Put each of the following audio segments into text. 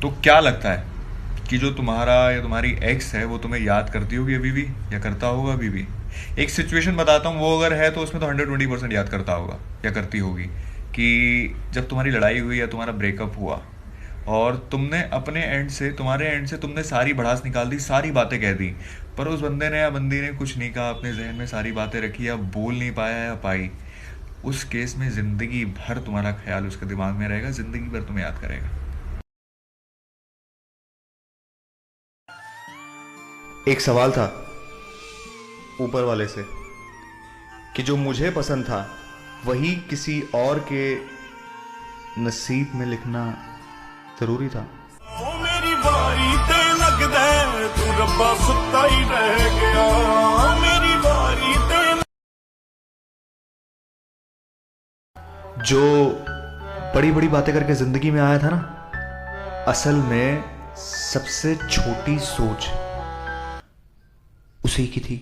तो क्या लगता है कि जो तुम्हारा या तुम्हारी एक्स है वो तुम्हें याद करती होगी अभी भी, या करता होगा अभी भी? एक सिचुएशन बताता हूँ, वो अगर है तो उसमें तो 120% याद करता होगा या करती होगी। कि जब तुम्हारी लड़ाई हुई या तुम्हारा ब्रेकअप हुआ, और तुमने अपने एंड से, तुम्हारे एंड से तुमने सारी भड़ास निकाल दी, सारी बातें कह दी, पर उस बंदे ने या बंदी ने कुछ नहीं कहा, अपने जहन में सारी बातें रखी या बोल नहीं पाया या पाई। उस केस में ज़िंदगी भर तुम्हारा ख्याल उसके दिमाग में रहेगा, ज़िंदगी भर तुम्हें याद करेगा। एक सवाल था ऊपर वाले से कि जो मुझे पसंद था वही किसी और के नसीब में लिखना जरूरी था। ओ मेरी बारी ते लगदा है, तू रब्बा सुत्ता ही रह गया। मेरी बारी ते जो बड़ी बड़ी बातें करके जिंदगी में आया था ना, असल में सबसे छोटी सोच उसी की थी।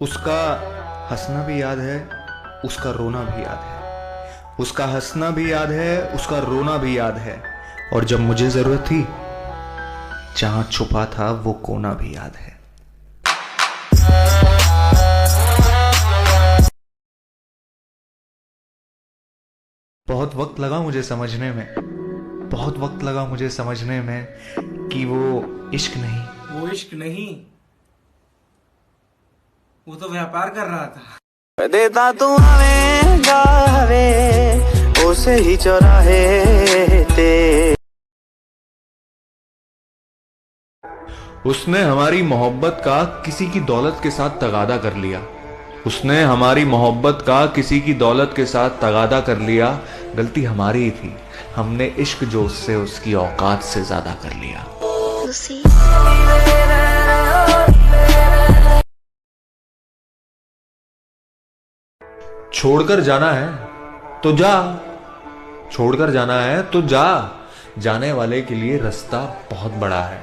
उसका हंसना भी याद है, उसका रोना भी याद है। उसका हंसना भी याद है, उसका रोना भी याद है। और जब मुझे जरूरत थी, जहां छुपा था वो कोना भी याद है। बहुत वक्त लगा मुझे समझने में, बहुत वक्त लगा मुझे समझने में कि वो इश्क नहीं। वो इश्क नहीं, वो तो व्यापार कर रहा था। देता तू हमें गावे उसे ही चौराहे ते। उसने हमारी मोहब्बत का किसी की दौलत के साथ तगादा कर लिया। उसने हमारी मोहब्बत का किसी की दौलत के साथ तगादा कर लिया। गलती हमारी ही थी, हमने इश्क जो उससे उसकी औकात से ज्यादा कर लिया। छोड़कर जाना है तो जा, छोड़कर जाना है तो जा। जाने वाले के लिए रास्ता बहुत बड़ा है।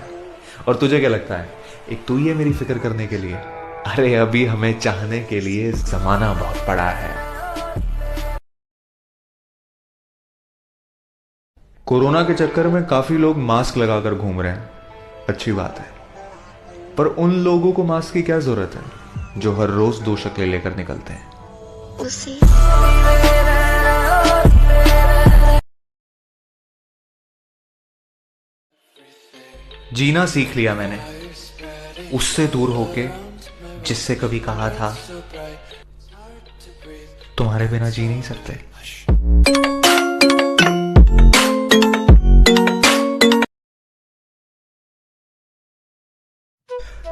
और तुझे क्या लगता है, एक तू ही है मेरी फिक्र करने के लिए? अरे अभी हमें चाहने के लिए जमाना बहुत बड़ा है। कोरोना के चक्कर में काफी लोग मास्क लगाकर घूम रहे हैं, अच्छी बात है। पर उन लोगों को मास्क की क्या जरूरत है जो हर रोज दो शक्लें लेकर निकलते हैं। जीना सीख लिया मैंने उससे दूर होके, जिससे कभी कहा था तुम्हारे बिना जी नहीं सकते।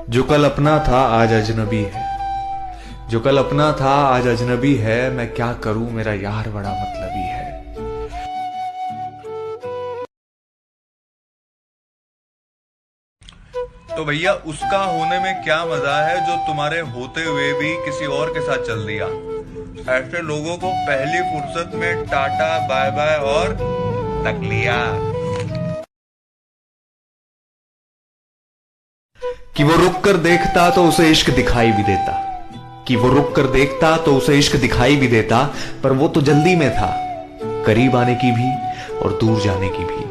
जो कल अपना था आज अजनबी है, जो कल अपना था आज अजनबी है। मैं क्या करूं, मेरा यार बड़ा मतलबी है। तो भैया, उसका होने में क्या मजा है जो तुम्हारे होते हुए भी किसी और के साथ चल दिया? ऐसे लोगों को पहली फुर्सत में टाटा बाय बाय और तकलिया। कि वो रुक कर देखता तो उसे इश्क दिखाई भी देता, कि वो रुक कर देखता तो उसे इश्क दिखाई भी देता। पर वो तो जल्दी में था, करीब आने की भी और दूर जाने की भी।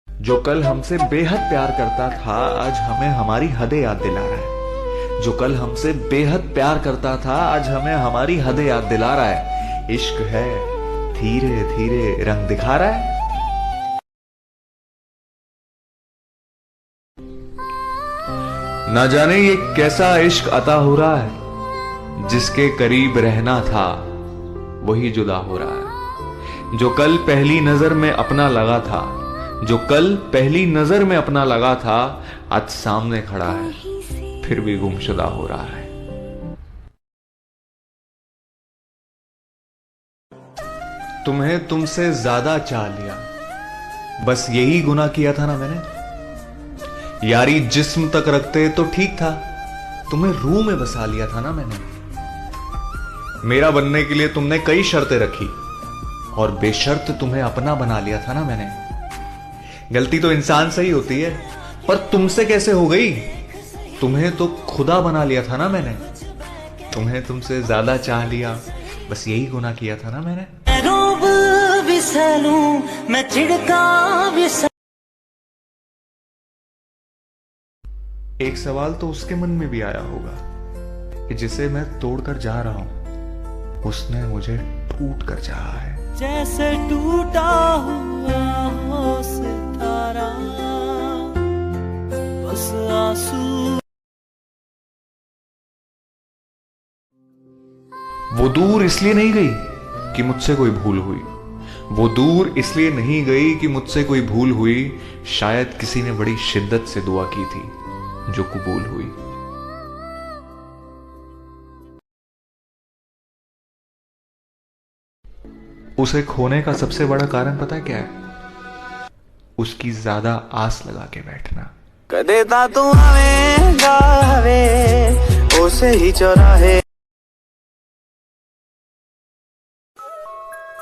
जो कल हमसे बेहद प्यार करता था आज हमें हमारी हदें याद दिला रहा है। जो कल हमसे बेहद प्यार करता था आज हमें हमारी हदें याद दिला रहा है। इश्क है, धीरे धीरे रंग दिखा रहा है। ना जाने ये कैसा इश्क अता हो रहा है, जिसके करीब रहना था वही जुदा हो रहा है। जो कल पहली नजर में अपना लगा था, जो कल पहली नजर में अपना लगा था, आज सामने खड़ा है फिर भी गुमशुदा हो रहा है। तुम्हें तुमसे ज्यादा चाह लिया, बस यही गुनाह किया था ना मैंने। यारी जिस्म तक रखते तो ठीक था, तुम्हें रूह में बसा लिया था ना मैंने। मेरा बनने के लिए तुमने कई शर्तें रखी और बेशर्त तुम्हें अपना बना लिया था ना मैंने। गलती तो इंसान से ही होती है, पर तुमसे कैसे हो गई? तुम्हें तो खुदा बना लिया था ना मैंने, तुम्हें तुमसे ज्यादा चाह लिया, बस यही गुनाह किया था ना मैंने। रोब भी सहलूं मैं चिढ़का भी एक सवाल तो उसके मन में भी आया होगा कि जिसे मैं तोड़कर जा रहा हूं उसने मुझे टूट कर चाहा है। जैसे टूटा हुआ हो सितारा बस आंसू। वो दूर इसलिए नहीं गई कि मुझसे कोई भूल हुई, वो दूर इसलिए नहीं गई कि मुझसे कोई भूल हुई, शायद किसी ने बड़ी शिद्दत से दुआ की थी जो कबूल हुई। उसे खोने का सबसे बड़ा कारण पता है क्या है? उसकी ज्यादा आस लगा के बैठना। कदे ता तू आवेगा वे उसे ही चौराहे।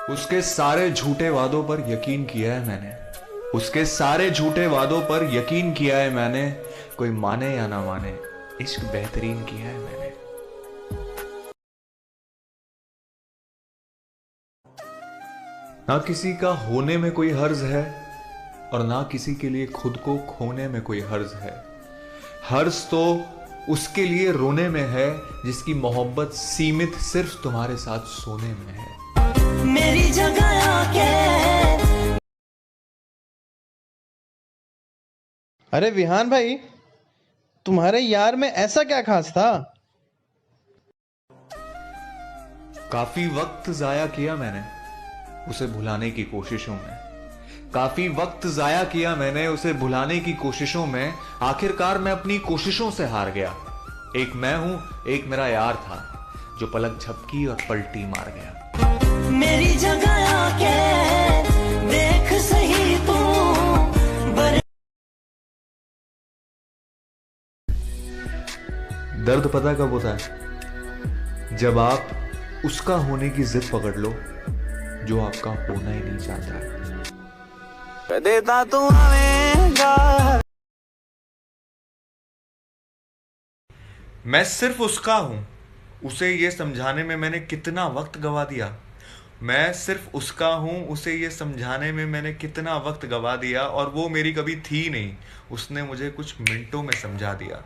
उसके सारे झूठे वादों पर यकीन किया है मैंने, उसके सारे झूठे वादों पर यकीन किया है मैंने, कोई माने या ना माने इश्क बेहतरीन किया है मैंने। ना किसी का होने में कोई हर्ज है और ना किसी के लिए खुद को खोने में कोई हर्ज है। हर्ज तो उसके लिए रोने में है जिसकी मोहब्बत सीमित सिर्फ तुम्हारे साथ सोने में है। मेरी जगह आके। अरे विहान भाई, तुम्हारे यार में ऐसा क्या खास था? काफी वक्त जाया किया मैंने उसे भुलाने की कोशिशों में, काफी वक्त जाया किया मैंने उसे भुलाने की कोशिशों में। आखिरकार मैं अपनी कोशिशों से हार गया। एक मैं हूं, एक मेरा यार था जो पलक झपकी और पलटी मार गया। मेरी जगह आके देख सही तू। दर्द पता कब होता है? जब आप उसका होने की जिद पकड़ लो जो आपका होना ही नहीं चाहता है। कदे ता तू आवेगा। मैं सिर्फ उसका हूं, उसे ये समझाने में मैंने कितना वक्त गवा दिया। मैं सिर्फ उसका हूं, उसे ये समझाने में मैंने कितना वक्त गवा दिया, और वो मेरी कभी थी नहीं, उसने मुझे कुछ मिनटों में समझा दिया।